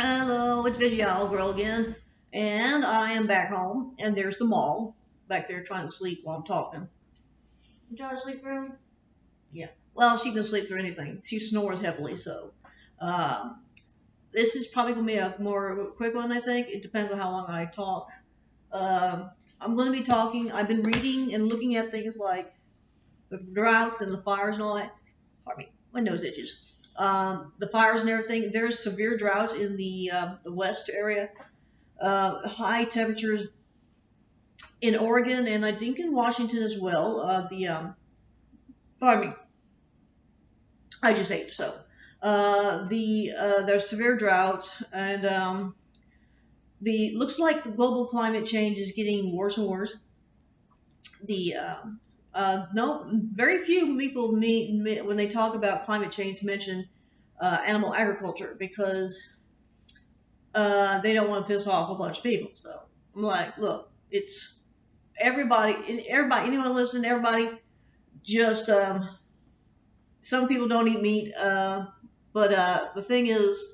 Hello, it's Visual Girl again, and I am back home, and there's the mall back there trying to sleep while I'm talking. You trying to sleep through? Yeah. Well, she can sleep through anything. She snores heavily, so um, this is probably gonna be a more quick one. I think it depends on how long I talk. Um, I'm gonna be talking. I've been reading and looking at things like the droughts and the fires and all that. Pardon me, my nose itches. The fires and everything. There's severe droughts in the west area, high temperatures in Oregon and I think in Washington as well. Pardon me, I just ate so. There's severe droughts and the looks like the global climate change is getting worse and worse. The No, very few people when they talk about climate change mention animal agriculture because they don't want to piss off a bunch of people. So I'm like, look, it's everybody, anyone listening, everybody, just some people don't eat meat, but the thing is,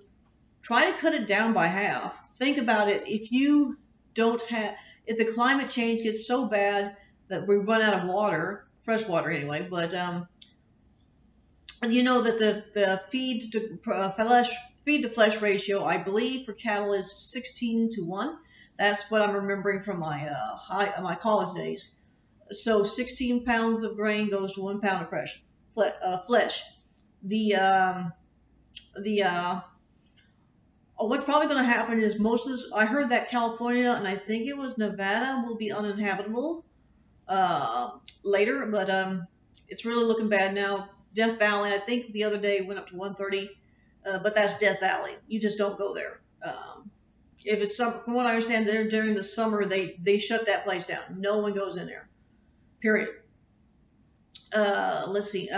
try to cut it down by half. Think about it. If you don't have, if the climate change gets so bad that we run out of water, fresh water anyway, but you know that the feed to flesh ratio, I believe, for cattle is 16 to 1. That's what I'm remembering from my college days. So 16 pounds of grain goes to 1 pound of flesh. The the What's probably going to happen is most of this. I heard that California and I think it was Nevada will be uninhabitable later, but it's really looking bad now. Death Valley, I think the other day went up to 130, but that's Death Valley. You just don't go there. If it's from what I understand, there during the summer they shut that place down. No one goes in there. Period. Let's see.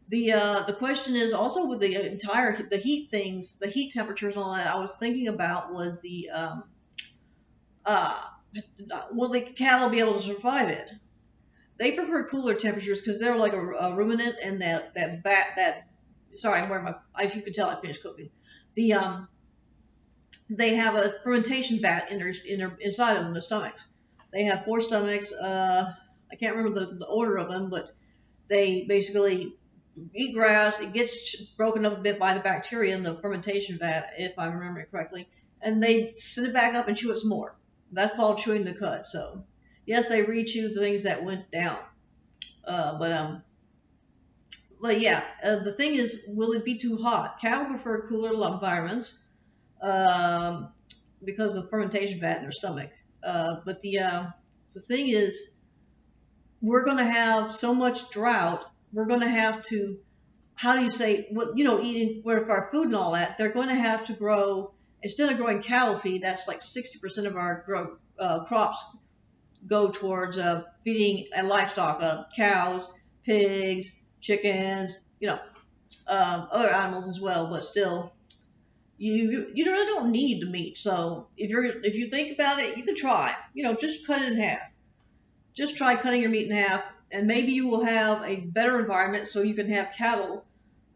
The question is also with the heat things, the heat temperatures and all that. I was thinking about was uh, will the cattle be able to survive it? They prefer cooler temperatures because they're like a ruminant, and that sorry, I'm wearing my. As you can tell, I finished cooking. The They have a fermentation vat inside of them, the stomachs. They have four stomachs. I can't remember the order of them, but they basically eat grass. It gets broken up a bit by the bacteria in the fermentation vat, if I remember it correctly, and they sit it back up and chew it some more. That's called chewing the cud. So, yes, they re-chew the things that went down. Uh, but um, but yeah, the thing is, will it be too hot? Cattle prefer cooler environments um, because of fermentation vat in their stomach. But the thing is, we're going to have so much drought. We're going to have to, how do you say, what eating for our food and all that. They're going to have to grow instead of growing cattle feed. That's like 60% of our crops go towards feeding livestock, cows, pigs, chickens, other animals as well. But still, you really don't need the meat. So if you think about it, you can try. Just cut it in half. Just try cutting your meat in half, and maybe you will have a better environment so you can have cattle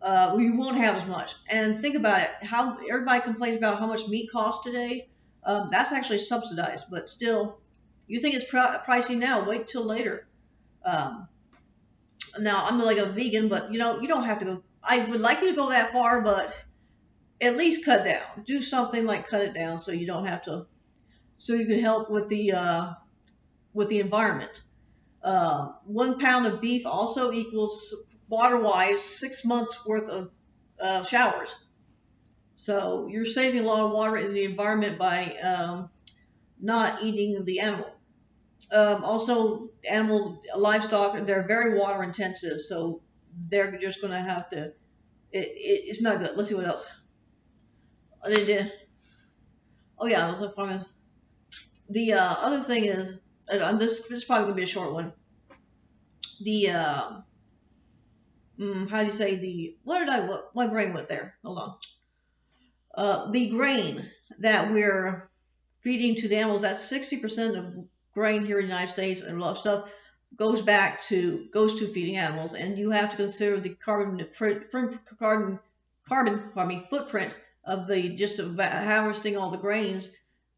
where you won't have as much. And think about it, how everybody complains about how much meat costs today. That's actually subsidized, but still, you think it's pricey now, wait till later. Um, Now, I'm like a vegan, but you don't have to go. I would like you to go that far, but at least cut down. Do something like cut it down so you don't have to, so you can help with the environment. 1 pound of beef also equals water-wise 6 months worth of showers. So you're saving a lot of water in the environment by not eating the animal. Also, livestock, they're very water intensive, so they're just going to have to. It's not good. Let's see what else. They did. Oh yeah, those are farming. The other thing is, this is probably going to be a short one. The how do you say what my brain went there? Hold on. The grain that we're feeding to the animals, that's 60% of grain here in the United States and a lot of stuff goes to feeding animals, and you have to consider the carbon footprint of the just of harvesting all the grains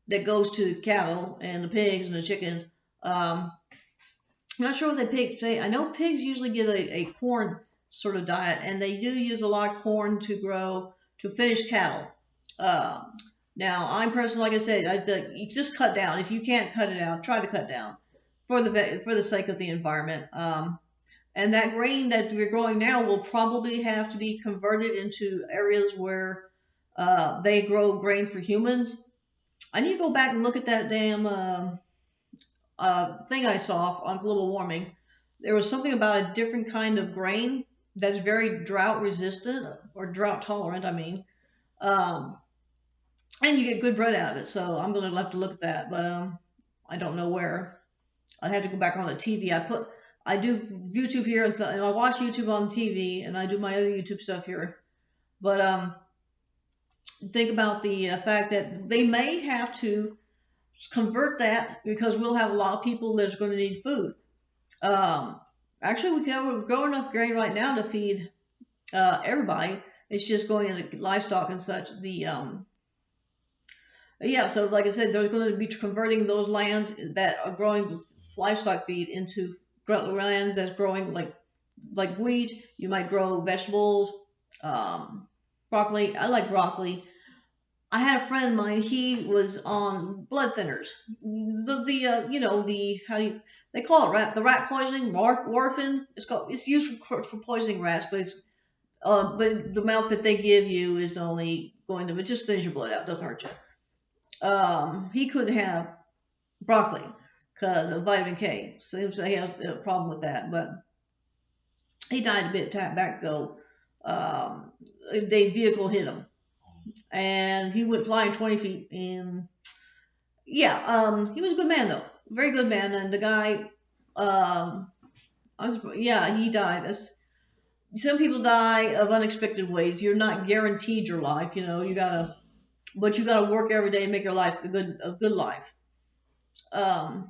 that goes to cattle and the pigs and the chickens. Um, I'm not sure what they pig say. I know pigs usually get a corn sort of diet, and they do use a lot of corn to grow to finish cattle. Um, Now, I'm personally, like I said, you just cut down. If you can't cut it out, try to cut down for the sake of the environment. And that grain that we're growing now will probably have to be converted into areas where they grow grain for humans. I need to go back and look at that damn thing I saw on global warming. There was something about a different kind of grain that's very drought resistant or drought tolerant, I mean. Um, and you get good bread out of it. So I'm going to have to look at that, but I don't know where. I'd have to go back on the TV. I do YouTube here, and I watch YouTube on TV, and I do my other YouTube stuff here. But think about the fact that they may have to convert that because we'll have a lot of people that's going to need food. Um, Actually, we can grow enough grain right now to feed everybody. It's just going into livestock and such. Yeah, so like I said, there's going to be converting those lands that are growing livestock feed into lands that's growing like wheat. You might grow vegetables, broccoli. I like broccoli. I had a friend of mine. He was on blood thinners. The how do you they call it the rat poisoning, warfarin. It's used for poisoning rats, but the amount that they give you is only going to, it just thins your blood out, doesn't hurt you. He couldn't have broccoli because of vitamin K. Seems like he has a problem with that, but he died a bit back ago. The vehicle hit him, and he went flying 20 feet. And yeah, he was a good man though, very good man. And the guy, he died. Some people die of unexpected ways. You're not guaranteed your life. But you gotta work every day and make your life a good life. And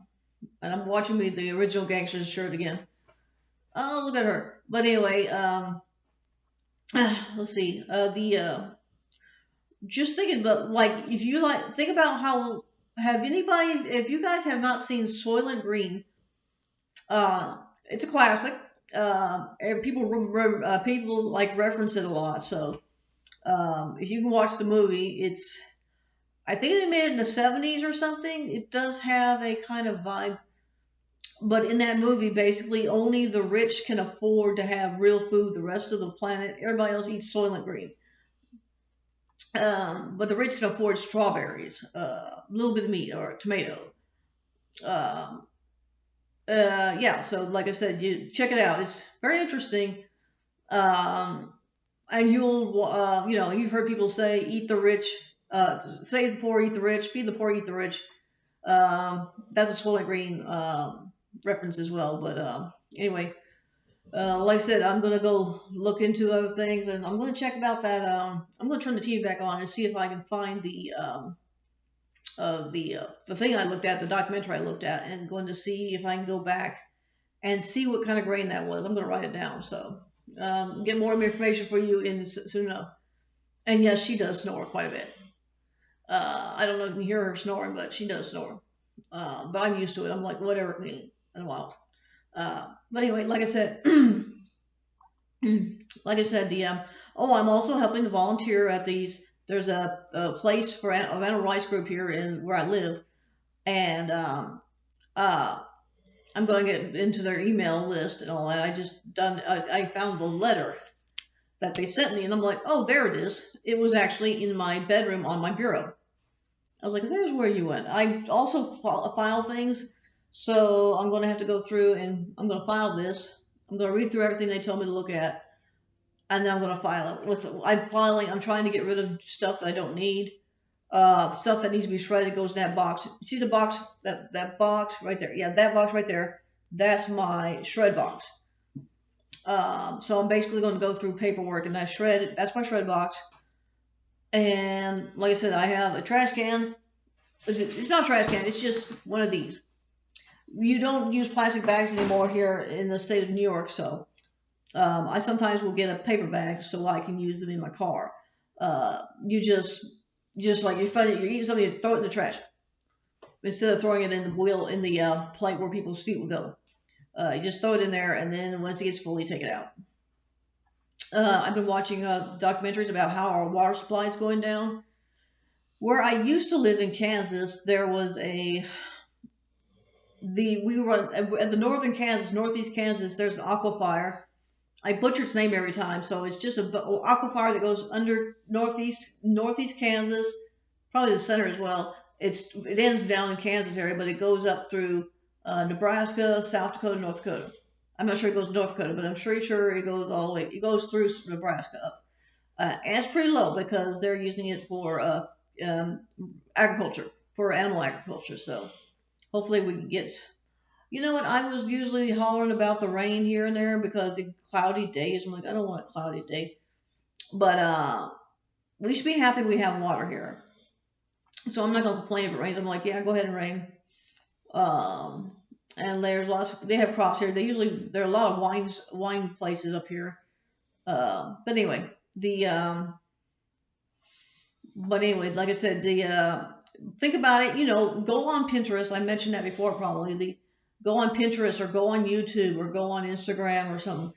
I'm watching the original Gangsters shirt again. Oh, look at her. But anyway, let's see. Just thinking about if you think about how if you guys have not seen Soylent Green, it's a classic. And people reference it a lot. So if you can watch the movie, I think they made it in the 70s or something. It does have a kind of vibe. But in that movie, basically, only the rich can afford to have real food. The rest of the planet, everybody else eats Soylent Green. But the rich can afford strawberries, a little bit of meat or a tomato. Um, yeah, so like I said, you check it out. It's very interesting. Um, and you've heard people say, eat the rich, save the poor, eat the rich, feed the poor, eat the rich. That's a Soylent Green reference as well. But anyway, like I said, I'm gonna go look into other things, and I'm gonna check about that. I'm gonna turn the TV back on and see if I can find the thing I looked at, the documentary I looked at, and going to see if I can go back and see what kind of grain that was. I'm gonna write it down, so get more information for you soon enough. And yes, she does snore quite a bit. I don't know if you can hear her snoring, but she does snore. But I'm used to it. I'm like, whatever, in a while. But anyway, like I said, I'm also helping to volunteer at these. There's a place for animal rights group here where I live, and I'm going to get into their email list and all that. I found the letter that they sent me, and I'm like, oh, there it is. It was actually in my bedroom on my bureau. I was like, there's where you went. I also file things, so I'm going to have to go through and I'm going to file this. I'm going to read through everything they told me to look at, and then I'm going to file it. I'm trying to get rid of stuff that I don't need. Stuff that needs to be shredded goes in that box. See the box, that box right there? Yeah, that box right there. That's my shred box. So I'm basically going to go through paperwork, and that's my shred box. And like I said, I have a trash can. It's not a trash can, it's just one of these. You don't use plastic bags anymore here in the state of New York, so I sometimes will get a paper bag so I can use them in my car. You just like you're eating something, you throw it in the trash instead of throwing it in the wheel in the plate where people's feet will go. You just throw it in there, and then once it gets full, you take it out. I've been watching documentaries about how our water supply is going down. Where I used to live in Kansas, there was we were at the northern Kansas, northeast Kansas. There's an aquifer. I butcher its name every time, so it's just an aquifer that goes under northeast Kansas, probably the center as well. It ends down in Kansas area, but it goes up through Nebraska, South Dakota, North Dakota. I'm not sure it goes to North Dakota, but I'm sure it goes all the way. It goes through Nebraska up. And it's pretty low because they're using it for agriculture, for animal agriculture. So hopefully we can get. You know what? I was usually hollering about the rain here and there because the cloudy days. I'm like, I don't want a cloudy day. But we should be happy we have water here. So I'm not gonna complain if it rains. I'm like, yeah, go ahead and rain. Um, and there's they have crops here. There are a lot of wine places up here. But anyway, like I said, think about it. Go on Pinterest. I mentioned that before, probably. Go on Pinterest or go on YouTube or go on Instagram or something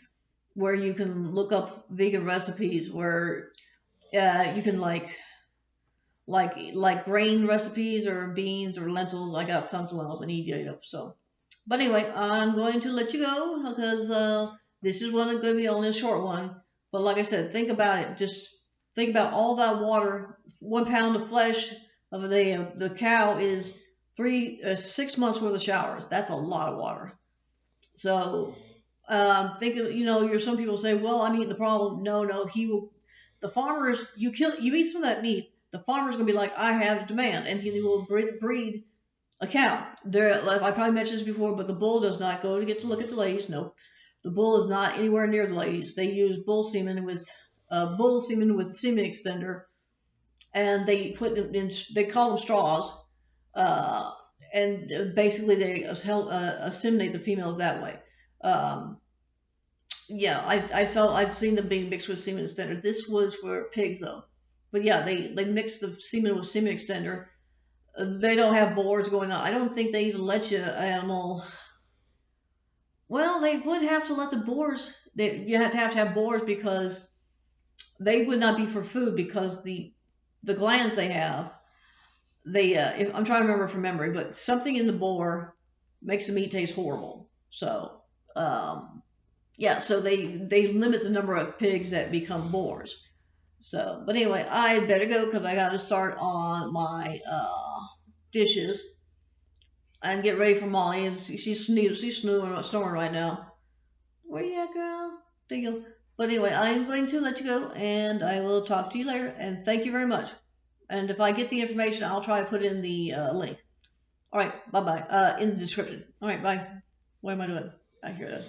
where you can look up vegan recipes where you can like grain recipes or beans or lentils. I got tons of lentils and eat it up. So, but anyway, I'm going to let you go because this is going to be only a short one. But like I said, think about it. Just think about all that water. 1 pound of flesh of the cow is 6 months worth of showers. That's a lot of water. So think of, some people say, well, I'm eating the problem. No, he will. The farmers, you eat some of that meat. The farmer's gonna be like, I have demand, and he will breed a cow. I probably mentioned this before, but the bull does not go to get to look at the ladies. No, the bull is not anywhere near the ladies. They use semen with semen extender, and they put them in. They call them straws, and basically they assimilate the females that way. Um, yeah, I've seen them being mixed with semen extender. This was for pigs though, but yeah, they mix the semen with semen extender. They don't have bores going on. I don't think they even let you animal. Well, they would have to let the bores. You have to have bores because they would not be for food because the glands they have. I'm trying to remember from memory, but something in the boar makes the meat taste horrible. So yeah, so they limit the number of pigs that become boars. So, but anyway, I better go because I got to start on my dishes and get ready for Molly. And she's snoring right now. Where you at, girl? There you go. But anyway, I'm going to let you go, and I will talk to you later. And thank you very much. And if I get the information, I'll try to put in the link. All right, bye bye. In the description. All right, bye. What am I doing? I hear that.